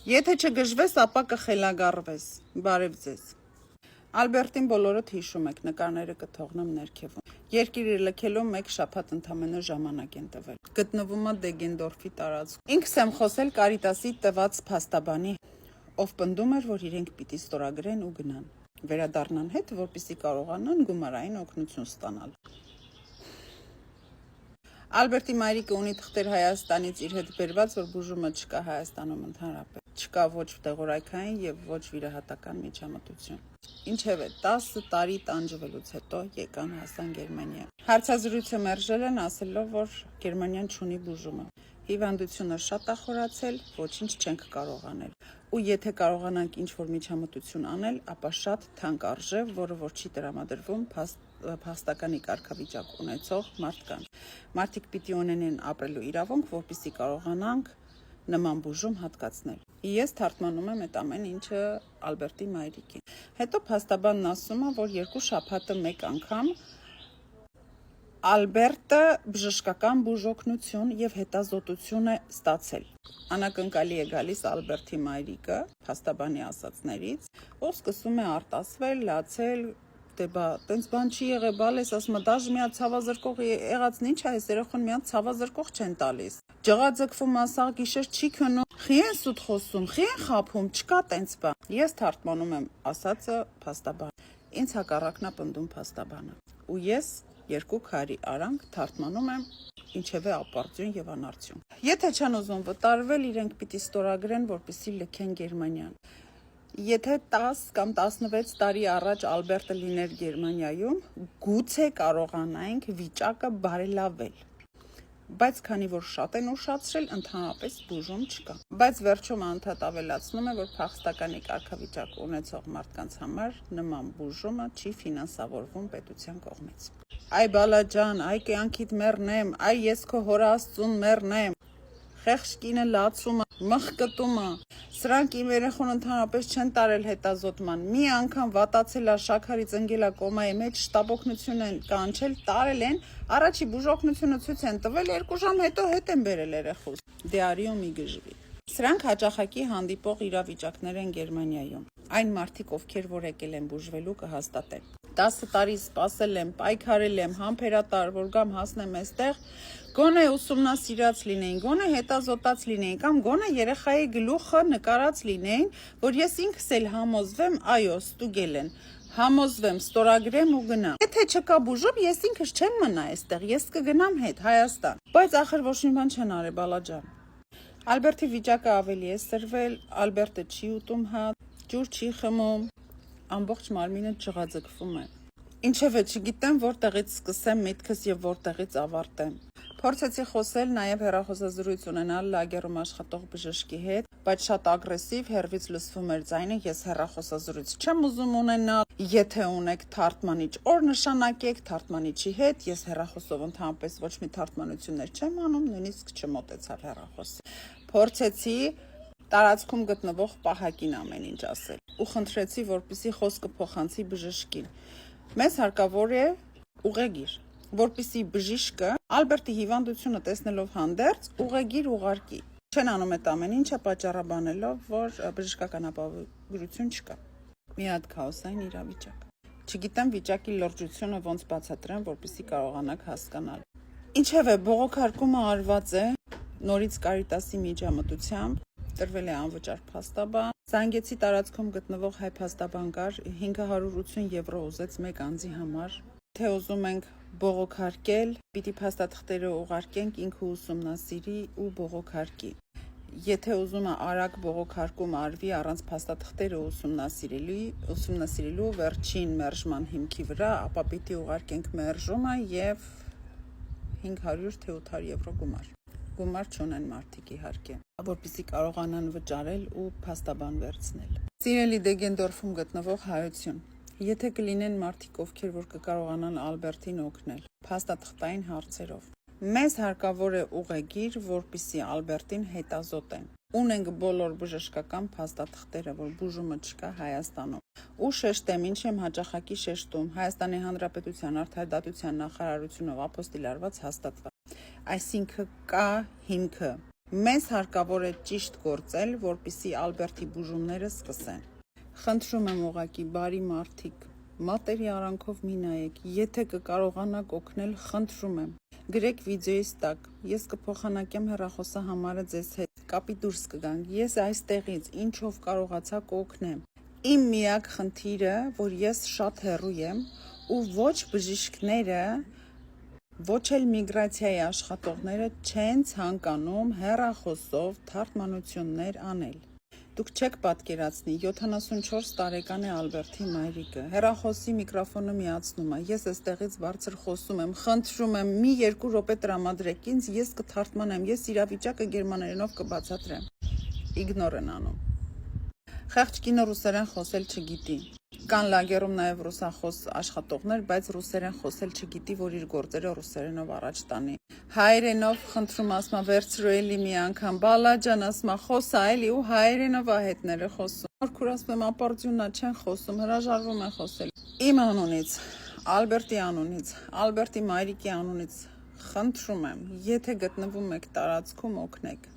Եթե չգժվես, ապա կխելագարվես։ Բարև ձեզ։ Ալբերտին բոլորդ հիշում եք, նկարները կթողնեմ ներքևում։ Երկիրը լքելով 1 շաբաթ ընդամենը ժամանակ են տվել։ Գտնվում է Դեգենդորֆի տարածքում։ Ինքս եմ խոսել Կարիտասի տված փաստաբանի, ով պնդում էր, որ իրենք պիտի ստորագրեն ու գնան։ Վերադառնան հետ, որպեսզի կարողանան գումարային օգնություն ստանալ։ Ալբերտի մայրիկը ունի թղթեր Հայաստանից իր հետ բերված, որ բուժումը չկա Հայաստանում ընդհանրապես։ Չկա ոչ տեղորայքային եւ ոչ վիրահատական միջամտություն։ Ինչևէ, 10 տարի տանջվելուց հետո եկան հասան Գերմանիա։ Հարցազրույցը մերժել են, ասելով, որ Գերմանիան չունի բուժումը։ Հիվանդությունը շատ է խորացել, ոչինչ չենք կարող անել։ Ու եթե կարողանանք ինչ-որ միջամտություն անել, ապա շատ թանկ արժե, որը որ չի տրամադրվում փաստականի կարգավիճակ ունեցող մարդկանց։ Մարդիկ պիտի ունենեն ապրելու իրավունք, որպեսզի կարողանանք նման բուժում հատկացնել։ Ես թարգմանում եմ այդ ամեն ինչը Ալբերտի մայրիկին։ Հետո փաստաբանն ասում է, որ 2 շաբաթը մեկ անգամ Ալբերտը բժշկական բուժօգնություն եւ հետազոտություն է ստացել։ Անակնկալի է գալիս Ալբերտի մայրիկը, փաստաբանի ասածներից, ով սկսում է արտասվել, լացել, դե տենց բան չի եղել, բալես, ասում է, դաժե մի հատ ցավազրկող եղածն ինչ է, այս երեխան մի հատ ցավազրկող չեն տալիս։ Ջղաձգվում ասաղ գիշեր չի քնում, խի են սուտ խոսում, խի են խափում, չկա տենց բան։ Ես թարգմանում եմ ասածը փաստաբան։ Ինձ հակառակն է պնդում փաստաբանը։ Ու ես 2 քարի արանք թարգմանում եմ ինչևէ ապարդյուն եւ անարդյուն։ Եթե չեն ուզում վտարվել, իրենք պիտի ստորագրեն, որպեսզի լքեն Գերմանիան։ Եթե 10 կամ 16 տարի առաջ Ալբերտը լիներ Գերմանիայում, գուցե կարողանայինք վիճակը բարելավել։ Բայց քանի որ շատ են ուշացրել, ընդհանրապես բուժում չկա։ Բայց վերջում անդադ ավելացնում է, որ փախստականի կարգավիճակ ունեցող մարդկանց համար նման բուժումը չի ֆինանսավորվում պետության կողմից։ Այ բալաջան, այ կյանքիդ մեռնեմ, այ ես քո հոր Աստծուն մեռնեմ։ Խեղճ կինը լացումը, մխկտումը։ Սրանք իմ երեխուն ընդհանրապես չեն տարել հետազոտման։ Մի անգամ վատացել է, շաքարից ընկել է կոմայի մեջ, շտապօգնություն են կանչել, տարել են, առաջի բուժօգնությունը ցույց են տվել, 2 ժամ հետո հետ են բերել երեխուս։ Դե արի ու մի գժվի։ Սրանք հաճախակի հանդիպող իրավիճակներ են Գերմանիայում։ Այն մարդիկ, ովքեր որ եկել են բուժվելու, կհաստատեն։ 10 տարի սպասել եմ, պայքարել եմ, համբերատար, որ գամ հասնեմ այստեղ, գոնե ուսումնասիրած լինեին, գոնե հետազոտած լինեին, կամ գոնե երեխայի գլուխը նկարած լինեին, որ ես ինքս էլ համոզվեմ, այո, ստուգել են, համոզվեմ, ստորագրեմ ու գնամ։ Եթե չկա բուժում, ես ինքս չեմ մնա այստեղ, ես կգնամ հետ Հայաստան։ Բայց ախր ոչ մի բան չեն արել, բալաջան։ Ալբերտի վիճակը ավելի է սրվել, Ալբերտը չի ուտում հատ, ջուր չի խմում, ամբողջ մարմինը ջղաձգվում է։ Ինչևէ, չգիտեմ որտեղից սկսեմ միտքս եւ որտեղից ավարտեմ։ Փորձեցի խոսել, նաեւ հեռախոսազրույց ունենալ լագերում աշխատող բժշկի հետ, բայց շատ ագրեսիվ, հեռվից լսվում էր ձայնը, ես հեռախոսազրույց չեմ ուզում ունենալ, եթե ունեք թարգմանիչ, օր նշանակեք թարգմանիչի հետ, ես հեռախոսով ընդհանրապես ոչ մի թարգմանություններ չեմ անում, նույնիսկ չմոտեցալ հեռախոսի։ Փորձեցի տարածքում գտնվող պահակին ամեն ինչ ասել ու խնդրեցի, որպեսզի խոսքը փոխանցի բժշկին։ Մեզ հարկավոր է ուղեգիր, որպեսզի բժիշկը Ալբերտի հիվանդությունը տեսնելով հանդերձ ուղեգիր ուղարկի։ Չեն անում այդ ամեն ինչը պատճառաբանելով, որ բժշկական ապահովություն չկա։ Մի հատ քաոսային իրավիճակ։ Չգիտեմ վիճակի լրջությունը ոնց բացատրեմ, որպեսզի կարողանաք հասկանալ։ Ինչևէ, բողոքարկումը արված է նորից Կարիտասի միջամտությամբ, տրվել է անվճար փաստաբան։ Զանգեցի տարածքում գտնվող հայ փաստաբան կար 580 եվրո ուզեց մեկ անձի համար։ Թե ուզում ենք բողոքարկել, պիտի փաստաթղթերը ուղարկենք, ինքը ուսումնասիրի ու բողոքարկի։ Եթե ուզում է արագ բողոքարկում արվի առանց փաստաթղթերը ուսումնասիրելու վերջին մերժման հիմքի վրա, ապա պիտի ուղարկենք մերժումը եւ 500 թե 800 եվրո գումար։ Գումար չունեն մարդիկ իհարկե, որպեսզի կարողանան վճարել ու փաստաբան վերցնել։ Սիրելի Դեգենդորֆում գտնվող հայություն, եթե կլինեն մարդիկ, ովքեր որ կկարողանան Ալբերտին օգնել փաստաթղթային հարցերով, մեզ հարկավոր է ուղեգիր, որպեսզի Ալբերտին հետազոտեն։ Ունենք բոլոր բժշկական փաստաթղթերը, որ բուժումը չկա Հայաստանում։ Ու շեշտեմ, ինչ եմ հաճախակի շեշտում, Հայաստանի Հանրապետության Արդարադատության նախարարությունով ապոստիլ արված հաստատված։ Այսինքն կա հիմքը Մեզ հարկավոր է ճիշտ գործել, որպեսզի Ալբերտի բուժումները սկսեն։ Խնդրում եմ ուղղակի բարի մարդիկ, մատերի արանքով մի նայեք, եթե կկարողանաք օգնել, խնդրում եմ։ Գրեք վիդեոյից տակ, ես կփոխանակեմ հեռախոսահամարը ձեզ հետ, կապի դուրս կգանք, ես այստեղից ինչով կարողացա կօգնեմ։ Իմ միակ խնդիրը, որ ես շատ հեռու եմ ու ոչ բժիշկները, ոչ էլ միգրացիայի աշխատողները չեն ցանկանում հեռախոսով թարգմանություններ անել։ Դուք չեք պատկերացնի, 74 տարեկան է Ալբերտի մայրիկը, հեռախոսի միկրոֆոնը միացնում է, ես այստեղից բարձր խոսում եմ, խնդրում եմ, մի 2 րոպե տրամադրեք ինձ, ես կթարգմանեմ, ես իրավիճակը գերմաներենով կբացատրեմ։ Իգնոր են անում։ Խեղճ կինը ռուսերեն խոսել չգիտի։ Կան լագերում նաև ռուսախոս աշխատողներ, բայց ռուսերեն խոսել չգիտի, որ իր գործերը ռուսերենով առաջ տանի։ Հայերենով խնդրում ասма վերցրու էլի մի անգամ, բալաջան ասма խոսա էլի ու հայերենով ահետները խոսում։ Նորքուր ասում եմ ապարդյուննա չեն խոսում, հրաժարվում են խոսել։ Իմ անունից, Ալբերտի անունից, Ալբերտի մայրիկի անունից խնդրում եմ, եթե գտնվում եք տարածքում օգնեք։